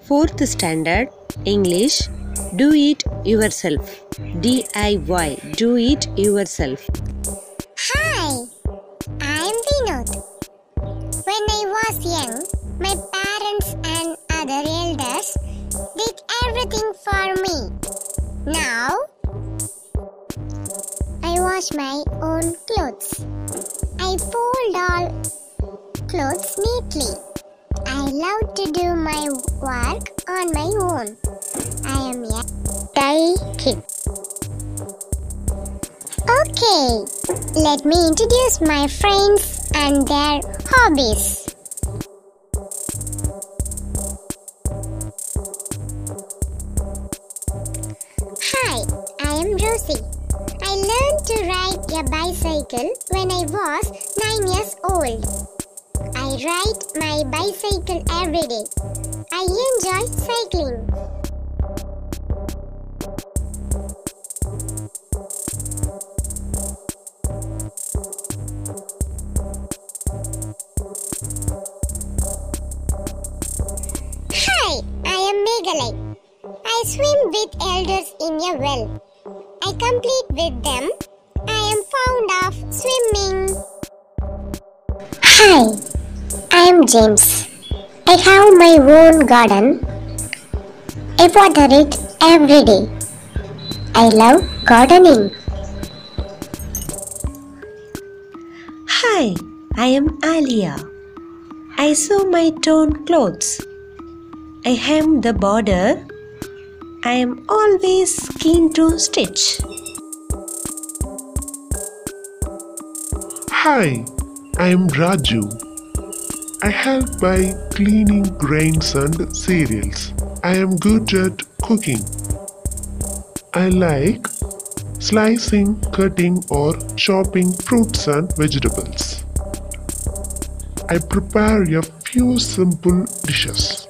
Fourth Standard English. Do it yourself. DIY. Do it yourself. Hi, I am Vinod. When I was young, my parents and other elders did everything for me. Now, I wash my own clothes. I fold all clothes neatly. I love to do my work on my own. I am a Thai kid. Okay, let me introduce my friends and their hobbies. Hi, I am Rosie. I learned to ride a bicycle when I was 9 years old. I ride my bicycle every day. I enjoy cycling. Hi, I am Meghalai. I swim with elders in a well. I complete with them. I am fond of swimming. Hi, I am James. I have my own garden. I water it every day. I love gardening. Hi, I am Alia. I sew my torn clothes. I hem the border. I am always keen to stitch. Hi, I am Raju. I help by cleaning grains and cereals. I am good at cooking. I like slicing, cutting or chopping fruits and vegetables. I prepare a few simple dishes.